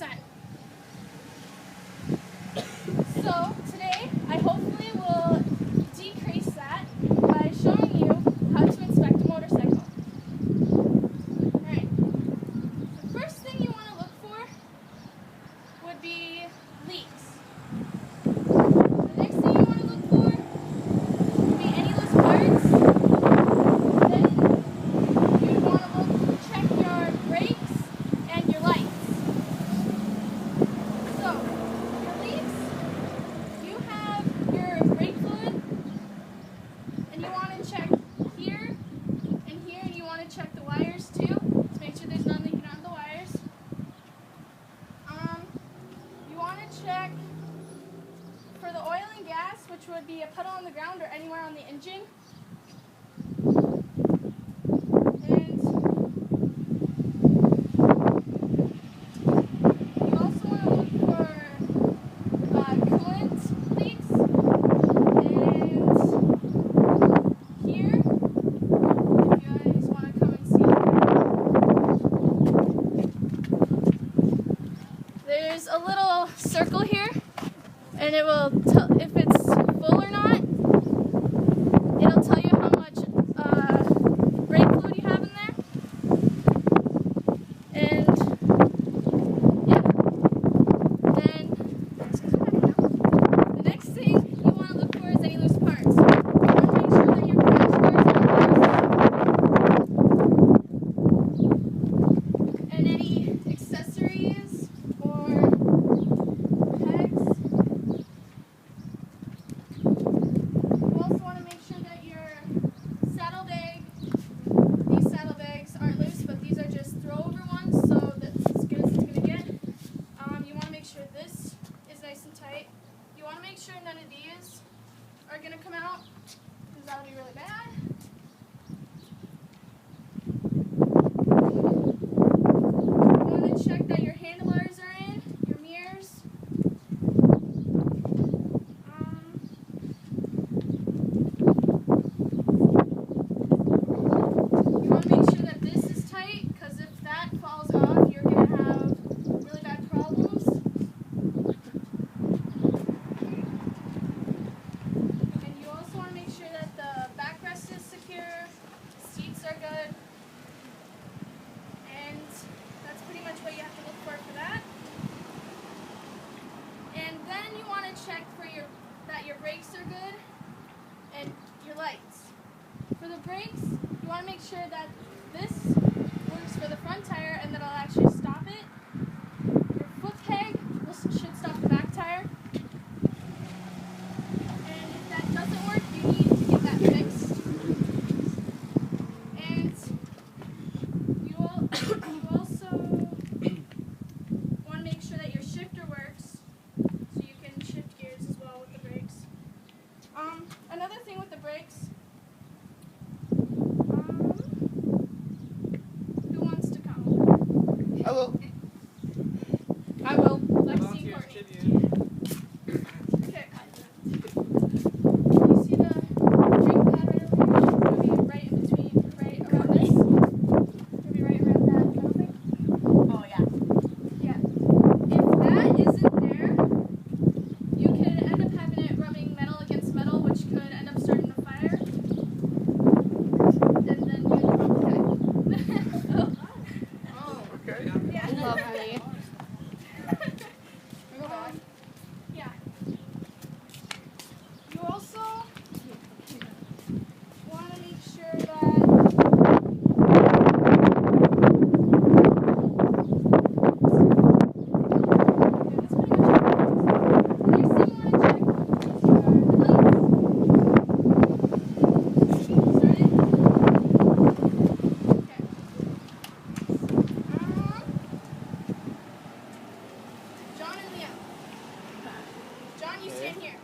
100%. So today, I hopefully will decrease that by showing you how to inspect a motorcycle. Alright, the first thing you want to look for would be leaks. The next thing you want to look for would be any loose parts. Then you would want to check your brakes and your lights. So, for leaks, you have your brake fluid, and you want to check here and here, and you want to check the wires too, to make sure there's none leaking out of the wires. You want to check for the oil and gas, which would be a puddle on the ground or anywhere on the engine. And you also want to look for coolant leaks. And here, if you guys want to come and see, there's a little circle here, and it will tell if it's full or not. It'll tell you how much brake fluid you have in there. And yeah, then the next thing you want to look for is any loose parts. You want to make sure that your crash bars are loose, and any accessories or pegs. You also want to make sure that your these saddlebags aren't loose, but these are just throw-over ones, so that's as good as it's going to get. You want to make sure this is nice and tight. You want to make sure none of these are going to come out, because that'll be really bad. You want to check that your handlebars are in, your mirrors. You want to make sure that this is tight, because if that falls off, you're going to have really bad problems. And you also want to make sure that the backrest is secure, seats are good, and that's pretty much what you have to look for that. And then you want to check for that your brakes are good and your lights. For the brakes, you want to make sure that this works for the front tire and that it'll actually stop it. Your foot peg should stop the back tire. And if that doesn't work, you need to get that fixed. And you also want to make sure that your shifter works, so you can shift gears as well with the brakes. Another thing with the brakes, who wants to come? I will. I will. Lexi and Courtney. Okay. You see the drink pad right over here? It'll be right in between, right around this. It'll be right around that metal thing. Oh, yeah. Yeah. If that isn't there, you could end up having it rubbing metal against metal, which could end up starting a fire. And then you're the wrong guy. Oh, okay. Yeah. Lovely. Go back. Yeah. You also want to make sure that that's pretty much it. Next thing you want to check are the lights. Started? Okay. John and Leo. John, you stand here.